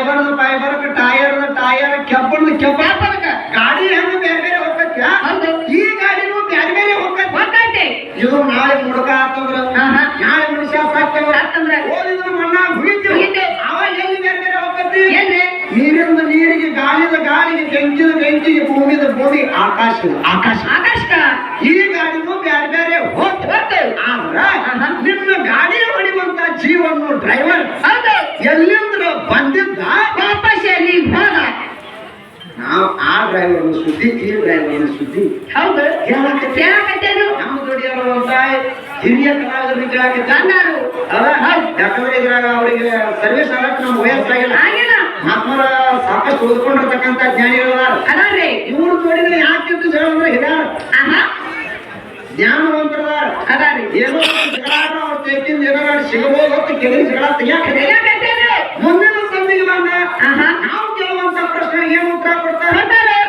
fibre tyre ಕೆಬ್ಬಣದ ಗಾಡಿ ಹೆಂಗ ಬೇರೆ ಬೇರೆ ಹೋಗ್ತೈತಿ ಈ ಗಾಡಿನೂ ಬೇರೆ ಬೇರೆ ಹೋಗ್ತೈತಿ ಇದು ನಾಳೆ ಮುಡುಕ ಆತಂದ್ರ ನಾಳೆ ಮನುಷ್ಯ ಸಾಕ್ತಂದ್ರ ಓದಿದ್ರ ಮಣ್ಣ ಹುಗಿತು ಅವಾಗ ಎಲ್ಲಿ ಬೇರೆ ಬೇರೆ ಹೋಗ್ತೈತಿ ನೀರಿಂದ ನೀರಿಗೆ ಗಾಳಿಗೆ ಬೆಂಕಿಗೆ ಭೂಮಿ ಆಕಾಶ ಈ ಗಾಡಿನೂ ಬೇರೆ ಬೇರೆ ಹೋಗ್ತೈತಿ ಆದ್ರ ನಿಮ್ಮ ಗಾಡಿ ಹೊಡಿಯುವಂತ ಜೀವನು ಡ್ರೈವರ್ ಎಲ್ಲಿಂದ್ರ ಬಂದಿದ್ದ ವಾಪಸ್ ಎಲ್ಲಿ ಹೋದ ನಾವು ಆ ಡ್ರೈವರ್ನ ಸುದ್ದಿ ಈ ಡ್ರೈವರ್ನ ಸುದ್ದಿ ಹೌದು ನಮ್ಮ ದುಡಿಯರುವಂತ ಹಿರಿಯ ಕಲಾವಿದರಿಗೆ ಯಾಕಂದ್ರೆ ಇದ್ರಾಗ ಅವರಿಗೆ ಸರ್ವಿಸ್ ಆಗಕ್ಕೆ ನಮ್ಮ ವಯಸ್ಸಾಗಿಲ್ಲ ನಮ್ಮರ ಸಾಕಷ್ಟು ಓದ್ಕೊಂಡಿರ್ತಕ್ಕಂಥ ಜ್ಞಾನಿಗಳದಾರ ಇವ್ರು ನೋಡಿದ್ರೆ ಯಾಕೆ ಜಗಳ ಹಿರಿಯಾರ ಜ್ಞಾನವಂತರದಾರ ಏನೋ ಜಗಳಾಡ ಅವ್ರ ತೆಗಿಂದ ಏನಾರ ಸಿಗಬಹುದು ಅಂತ ಕೆಲವು ಜಗಳ ತೆಗಿಯಾಕ ಮುಂದಿನ ಸಂದಿಗೆ ಬಂದ ನಾವು ಕೇಳುವಂತ ಪ್ರಶ್ನೆ ಏನು ಉತ್ತರ ಕೊಡ್ತಾರೆ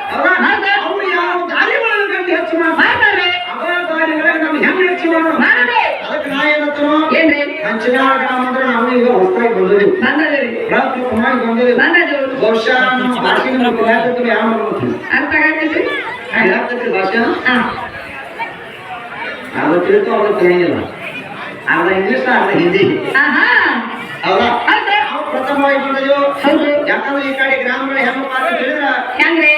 ಅವ್ರು ಯಾವ ದಾರಿಗಳನ್ನು ಗಂಟು ಹೆಚ್ಚು ಮಾಡ್ತಾರೆ ಅವರ ದಾರಿಗಳಿಗೆ ನಮ್ಗೆ ಹೆಂಗ್ ಹೆಚ್ಚು ಮಾಡೋದು ಅದಕ್ಕೆ ನಾ ಏನತ್ತನೋ ಹಂಚಿನಾಳ ಗ್ರಾಮ ಅಂದ್ರೆ ನಾವು ಈಗ ಹೊಸದಾಗಿ ಬಂದಿದ್ದೀವಿ ಕುಮಾರಿ ಬಂದಿದ್ದೀವಿ ಬಹುಶಃ ನಮ್ಮ ಭಾಷೆ ಕಲಾಕೃತಿಗಳು ಯಾವ ಮಾಡ್ತೀವಿ ಭಾಷೆ ಅರ್ಧ ತಿಳ್ಕೊ ಅವ್ರ ತಿಳಿಯಿಲ್ಲ ಅರ್ಧ ಇಂಗ್ಲಿಷ್ ಅರ್ಧ ಹಿಂದಿ ಹೌದಾ ನಾವು ಪ್ರಥಮವಾಗಿ ಬಂದೆವು ಯಾಕಂದ್ರೆ ಈ ಕಡೆ ಗ್ರಾಮಗಳ ಹೆಣ್ಣು ಮಾತು ತಿಳಿದ್ರ ಹೆಂಗ್ರಿ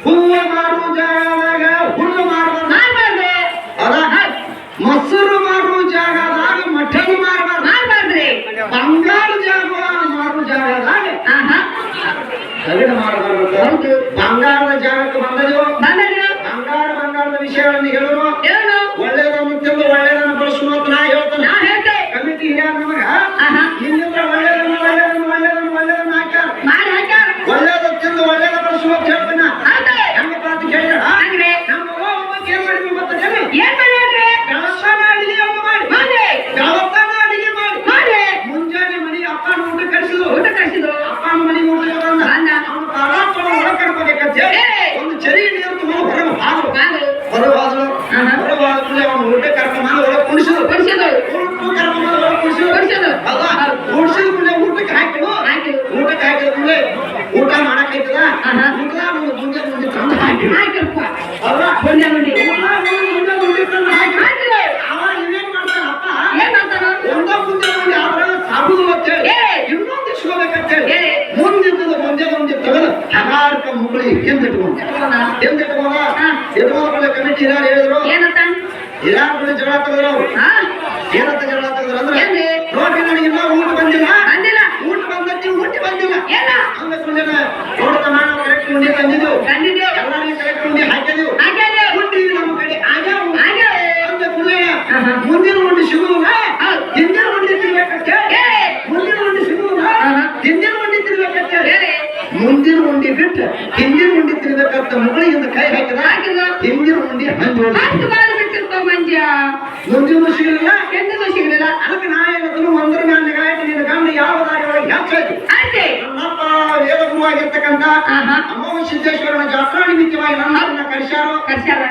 ಹೂವ ಮಾರುವ ಜಾಗದಾಗ ಹುಲ್ಲು ಮಾರಬಾರ್ದು ಹೌದಾ ಮೊಸರು ಮಾರುವ ಜಾಗದಾಗ ಮಠನು ಮಾರಬಾರ್ದ್ರಿ ಬಂಗಾರ ಮಾರುವ ಜಾಗದಾಗ ತಗಡು ಮಾರಬಾರ್ದು ಬಂಗಾರದ ಜಾಗಕ್ಕೆ ಬಂದೆವು ಬಂಗಾರದ ವಿಷಯಗಳನ್ನು ಹೇಳೋರು ಒಳ್ಳೆಯದನ್ನು ತಿಂದು ಒಳ್ಳೆಯದನ್ನು ಬಳಸುವ ಅಂತ ನಾ ಹೇಳ್ತೇನೆ ಕಮಿಟಿ ಹಿರಿಯಾರ ನಮಗ ಇಲ್ಲಿಂದ ಒಳ್ಳೆಯದನ್ನು ಹಾಕ್ಯಾರ ಒಳ್ಳೆಯದ ತಿಂದು ಒಳ್ಳೆಯದ ಬಳಸುವ ಅಂತ ಹೇಳ್ತೇನೆ ಹೆಂಗಪ್ಪ ಅಂತ ಕೇಳಿದ್ರ ನಮ್ಮ ಏನ್ ಮಾಡಿದ್ವಿ ಗೊತ್ತೇನು ಕೆಲಸನ ಅಡಿಗೆ ಮಾಡಿ ಮುಂಜಾನೆ ಮನೆಗೆ ಅಪ್ಪನ ಊಟ ಕಳಿಸಿದ್ರು ಅಪ್ಪನ ಮನೆಗೆ ಊಟ ಬಂದ ಅವನು ತಾರಾಪುರ ಒಳ ಕರ್ಕೋಬೇಕಂತ ಹೇಳಿ ಒಂದು ಚರಿ ನೀರು ತುಂಬ ಹೊರವಾದ್ರು ಅವನು ಊಟ ಕರ್ಕೊಂಡ್ ಒಳಗೆ ಕುಣಿಸಿದ್ರು ಊಟಕ್ಕೆ ಹಾಕಿದ್ರು ಊಟ ಮಾಡಕ್ಕಾಯ್ತದ ಮುಂದೆ ತಂದು ಹಾಕಿರಪ್ಪ ಅವ ಇವೇನ್ ಮಾಡ್ತಾನಪ್ಪ ಒಂದ ಮುಂದೆ ಆದ್ರ ಸಾಬುದು ಅಂತೇಳಿ ಇನ್ನೊಂದು ಇಸ್ಕೋಬೇಕಂತ ಹೇಳಿ ಮುಂದೆ ತೆಗೆದು ಹಗಾರ್ಕ ಮುಗುಳಿ ಹಿಂದಿಟ್ಕೊಂಡ ಕಮಿಟಿ ಹಿರಿಯರು ಹೇಳಿದ್ರು ಹಿರಿಯರು ಜಗಳ ತೆಗೆದ್ರು ಏನಂತ ಜಗಳ ತೆಗೆದ್ರು ಅಂದ್ರೆ ನೋಡಿ ನನಗೆ ಇನ್ನೂ ಊಟ ಬಂದಿಲ್ಲ ಊಟ ಬಂದಿಲ್ಲ ನೋಡ್ತ ನಾನು ಕರೆಕ್ಟ್ ಉಂಡಿ ತಂದಿದ್ದು ಎಲ್ಲರಿಗೂ ಕರೆಕ್ಟ್ ಉಂಡಿ ಹಾಕಿದೆವು ಉಂಡಿ ನಮ್ಮ ಕಡೆ ಮುಂದಿನ ಉಂಡಿ ಸಿಗುವುದ ಹಿಂದಿನ ಉಂಡಿ ತಿನ್ಬೇಕಂತ ಮುಂದಿನ ಉಂಡಿ ಸಿಗುವುದ ಹಿಂದಿನ ಉಂಡಿ ತಿನ್ಬೇಕಂತ ಮುಂದಿನ ಉಂಡಿ ಬಿಟ್ಟು ಹಿಂದಿನ ಉಂಡಿ ತಿನ್ಬೇಕಂತ ಮಗಳಿಂದ ಕೈ ಹಾಕಿದ ಹಿಂದಿನ ಉಂಡಿ ಮುಂದಿನ ಸಿಗಲಿಲ್ಲ ಅದಕ್ಕೆ ನಾ ಏನಂತನು ಒಂದ್ರ ಮ್ಯಾಲ ನಿಗಾಯಿಟ್ಟು ನಿನ್ನ ಗಂಡ ಯಾವ ದಾರಿ ಒಳಗೆ ಹೆಚ್ಚಾಯ್ತು ನನ್ನಪ್ಪ ವೇದ ಗುರುವಾಗಿರ್ತಕ್ಕಂಥ ಅಮ್ಮವ್ವ ಸಿದ್ದೇಶ್ವರನ ಜಾತ್ರಾ ನಿಮಿತ್ತವಾಗಿ ನನ್ನ ಕರೆಸ್ಯಾರೋ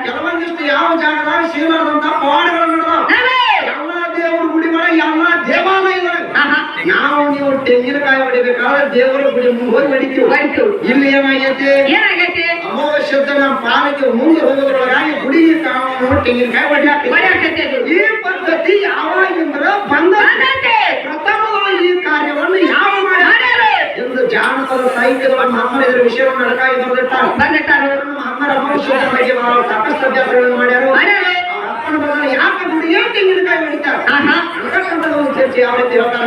ಕೆಲವೊಂದಿಷ್ಟು ಯಾವ ಜಾಗದಾಗ ಸಿಗಲಾರದಂತ ಪವಾಡಗಳು ನಡೆದಾವ ಎಲ್ಲ ದೇವರ ಗುಡಿ ಒಳಗೆ ಎಲ್ಲ ದೇವಾಲಯಗಳು ನಾವು ನೀವು ತೆಂಗಿನಕಾಯಿ ಹೊಡಿಬೇಕಾದ್ರೆ ದೇವರ ಗುಡಿ ಮುಂದೆ ಹೋಗಿ ಹೊಡಿತೀವಿ ಇಲ್ಲಿ ಏನಾಗೈತಿ ಅಮಾವಾಸ್ಯದ ನಮ್ಮ ಪಾಲಕ್ಕೆ ಮುಂದೆ ಹೋಗೋದ್ರೊಳಗಾಗಿ ಗುಡಿ ತೆಂಗಿನಕಾಯಿ ಹೊಡಿಯಾಕೈತಿ ಈ ಪದ್ಧತಿ ಯಾವಾಗಿಂದ್ರ ಬಂದ ಪ್ರಥಮವಾಗಿ ಈ ಕಾರ್ಯವನ್ನು ಯಾವ ಮಾಡ್ಯಾರ ಎಂದು ಜಾನಪದ ಸಾಹಿತ್ಯವನ್ನು ನಮ್ಮ ಇದರ ವಿಷಯವನ್ನು ಅಡಕಾಗಿ ಬಂದಿಟ್ಟಾರ ನಮ್ಮ ಅಮ್ಮರ ಅಮಾವಾಸ್ಯದ ಬಗ್ಗೆ ಸಾಕಷ್ಟು ಅಭ್ಯಾಸಗಳನ್ನು ಮಾಡ್ಯಾರ ಅಪ್ಪನ ಬದಲು ಯಾಕೆ ಗುಡಿ ತೆಂಗಿನಕಾಯಿ ಹೊಡಿತಾರೆ ಚರ್ಚೆ ಯಾವ ರೀತಿ ಹೇಳ್ತಾರೆ